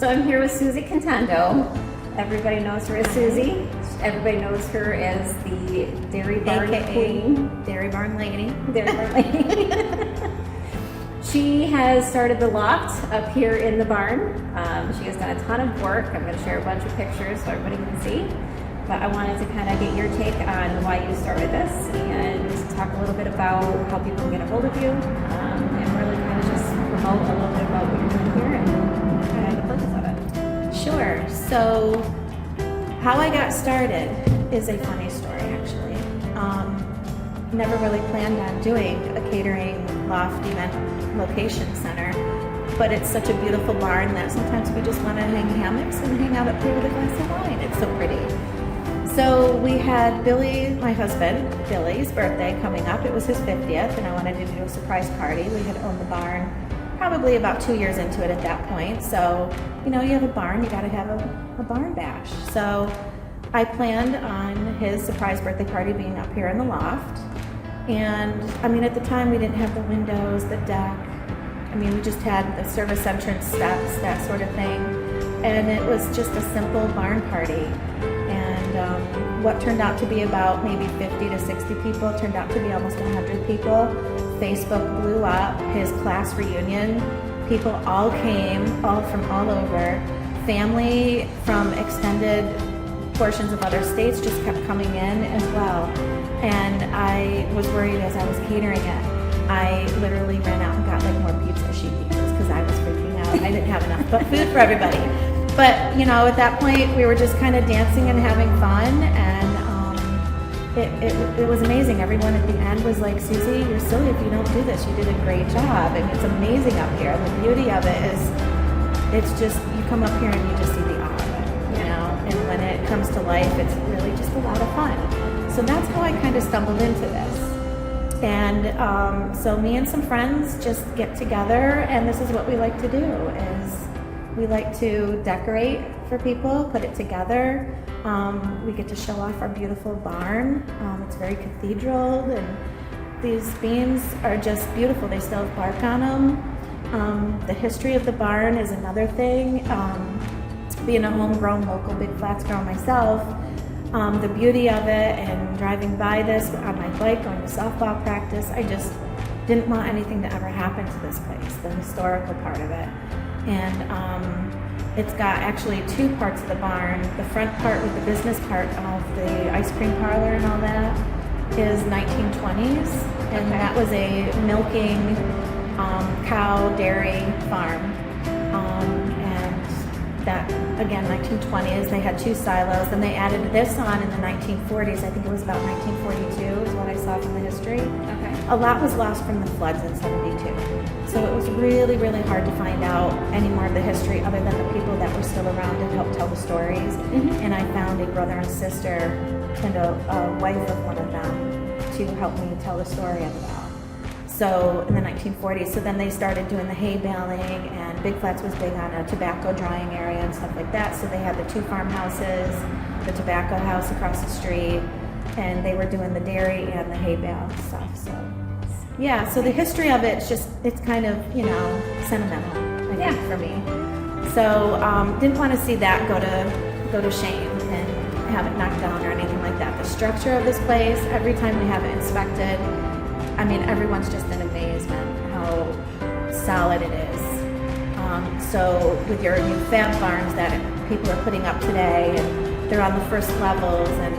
So I'm here with Susie Contendo. Everybody knows her as Susie. Everybody knows her as the Dairy Barn Queen. Dairy Barn Lady. Dairy Barn Lady. She has started the Loft up here in the barn. She has done a ton of work. I'm going to share a bunch of pictures so everybody can see. But I wanted to kind of get your take on why you started this and talk a little bit about how people can get a hold of you, and really kind of just promote a little bit about what you're doing here and kind of the purpose of it. Sure. So how I got started is a funny story, actually. Never really planned on doing a catering loft event location center, but it's such a beautiful barn that sometimes we just want to hang hammocks and hang out up here with a glass of wine. It's so pretty. So we had Billy, my husband, Billy's birthday coming up. It was his 50th, and I wanted to do a surprise party. We had owned the barn probably about 2 years into it at that point. So, you have a barn, you got to have a barn bash. So I planned on his surprise birthday party being up here in the loft. And at the time we didn't have the windows, the deck. We just had the service entrance steps, that sort of thing. And it was just a simple barn party. And what turned out to be about maybe 50 to 60 people turned out to be almost 100 people. Facebook blew up, his class reunion. People all came, all from all over. Family from extended portions of other states just kept coming in as well. And I was worried as I was catering it. I literally ran out and got more pizza sheet pizzas because I was freaking out. I didn't have enough food for everybody. But, at that point, we were just kind of dancing and having fun, and it was amazing. Everyone at the end was like, Susie, you're silly if you don't do this. You did a great job, and it's amazing up here. And the beauty of it is, it's just, you come up here and you just see the awe of it, And when it comes to life, it's really just a lot of fun. So that's how I kind of stumbled into this. And so me and some friends just get together, and this is what we like to do, is we like to decorate for people, put it together. We get to show off our beautiful barn. It's very cathedral, and these beams are just beautiful. They still have bark on them. The history of the barn is another thing. Being a homegrown, local Big Flats girl myself, the beauty of it, and driving by this on my bike, going to softball practice, I just didn't want anything to ever happen to this place, the historical part of it. And it's got actually two parts of the barn. The front part with the business part of the ice cream parlor and all that is 1920s, and that was a milking cow dairy farm. And that, again, 1920s, they had two silos. Then they added this on in the 1940s. I think it was about 1942 is what I saw from the history. Okay. A lot was lost from the floods in 72. So it was really, really hard to find out any more of the history other than the people that were still around to help tell the stories. Mm-hmm. And I found a brother and sister and a wife of one of them to help me tell the story of it all. So in the 1940s, so then they started doing the hay baling, and Big Flats was big on a tobacco drying area and stuff like that. So they had the two farmhouses, the tobacco house across the street, and they were doing the dairy and the hay bale stuff. So yeah, so the history of it's kind of, sentimental, I think, for me. So didn't want to see that go to shame and have it knocked down or anything like that. The structure of this place, every time we have it inspected, everyone's just in amazement how solid it is. So with your new fab barns that people are putting up today, and they're on the first levels, and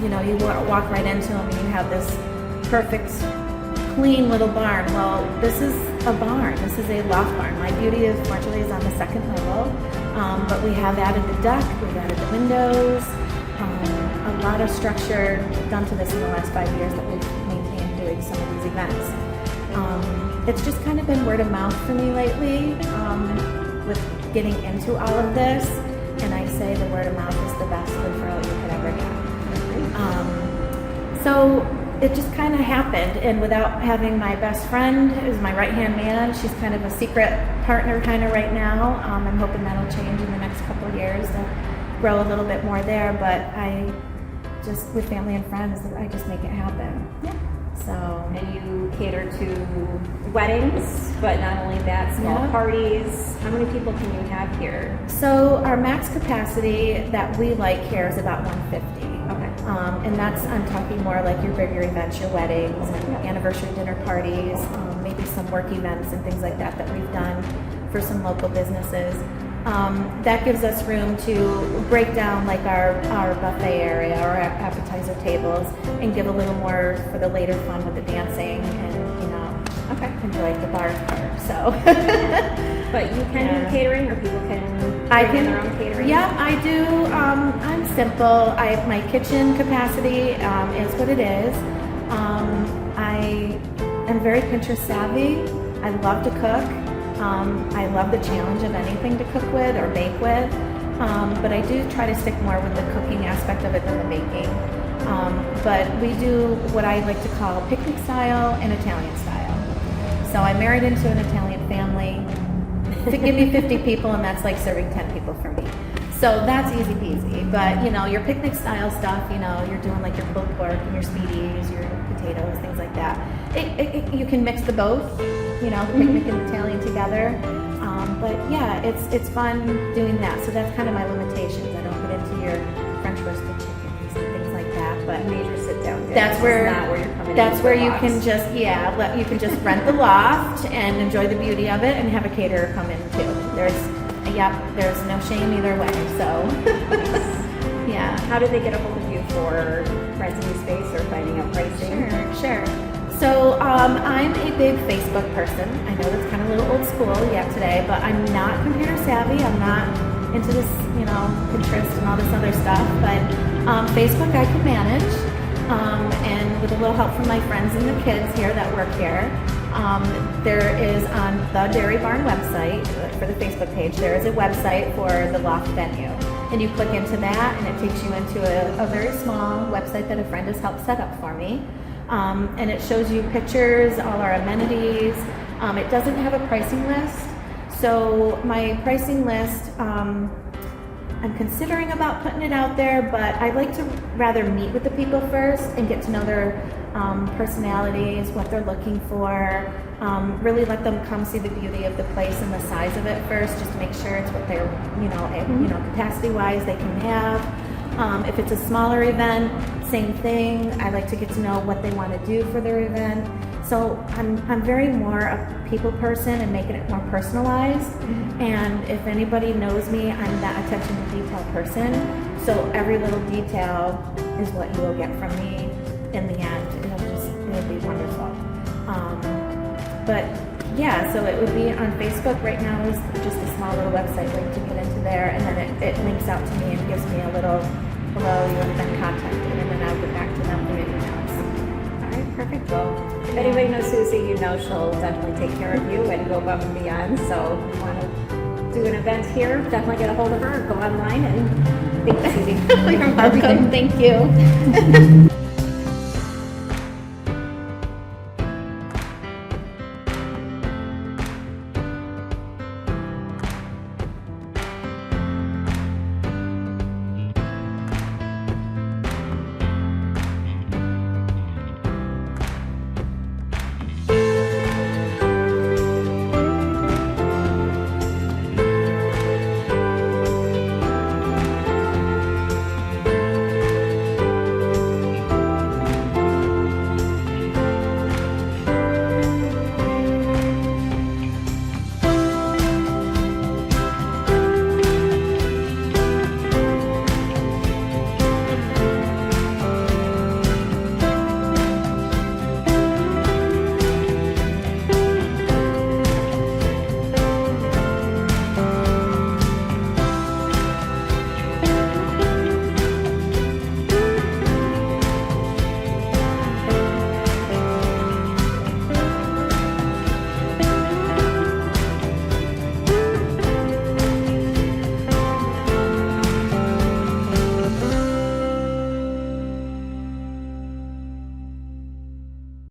you walk right into them and you have this perfect, clean little barn. Well, this is a barn. This is a loft barn. My beauty is, fortunately, is on the second level, but we have added the deck, we've added the windows, a lot of structure done to this in the last 5 years that we've maintained doing some of these events. It's just kind of been word of mouth for me lately with getting into all of this, and I say the word of mouth is the best referral you could ever get. So it just kind of happened, and without having my best friend, who's my right-hand man, she's kind of a secret partner kind of right now. I'm hoping that'll change in the next couple of years to grow a little bit more there, but I just, with family and friends, I just make it happen. Yeah. So. And you cater to weddings, but not only that, small Yeah. parties. How many people can you have here? So our max capacity that we like here is about 150. Okay. And that's, I'm talking more like your bigger events, your weddings and Yeah. anniversary dinner parties, maybe some work events and things like that we've done for some local businesses. That gives us room to break down like our buffet area or our appetizer tables and give a little more for the later fun with the dancing and, you know, Okay. enjoy the bar part. So But you can Yeah. do catering, or people can I bring in can, their own catering? yeah, I do. I'm simple. My kitchen capacity is what it is. I am very Pinterest savvy. I love to cook. I love the challenge of anything to cook with or bake with. But I do try to stick more with the cooking aspect of it than the baking. But we do what I like to call picnic style and Italian style. So I married into an Italian family. To give me 50 people, and that's like serving 10 people for me. So that's easy peasy. But you know, your picnic style stuff, you know, you're doing like your pulled pork and your speedies, your potatoes, things like that. You can mix the both, you know, picnic and Italian together. But yeah, it's fun doing that. So that's kind of my limitations. I don't get into your French roasted chickens and things like that. But Major sit down dinner. that's where This is not where you're coming that's in where for you lots. can just you can just rent the loft and enjoy the beauty of it and have a caterer come in too. There's no shame either way. So yeah. How do they get a hold of you for renting space or finding out pricing? Sure. So I'm a big Facebook person. I know that's kind of a little old school yet today, but I'm not computer savvy. I'm not into this, you know, Pinterest and all this other stuff. But Facebook I can manage, and with a little help from my friends and the kids here that work here. There is on the Dairy Barn website for the Facebook page. There is a website for the Loft venue, and you click into that, and it takes you into a very small website that a friend has helped set up for me. And it shows you pictures, all our amenities. It doesn't have a pricing list. So my pricing list, I'm considering about putting it out there, but I like to rather meet with the people first and get to know their personalities, what they're looking for. Really let them come see the beauty of the place and the size of it first, just to make sure it's what they're, capacity-wise they can have. If it's a smaller event, same thing. I like to get to know what they want to do for their event. So I'm very more a people person and making it more personalized. And if anybody knows me, I'm that attention to detail person. So every little detail is what you will get from me in the end. It'll be wonderful. But yeah, so it would be on Facebook right now is just a small little website link to get into there, and then it links out to me and gives me a little hello, you have been contacted, and then I'll get back to them through emails. All right, perfect. Well, if anybody knows Susie, you know she'll definitely take care of you and go above and beyond. So if you want to do an event here, definitely get a hold of her or go online and thank you, Susie. You're welcome. Thank you.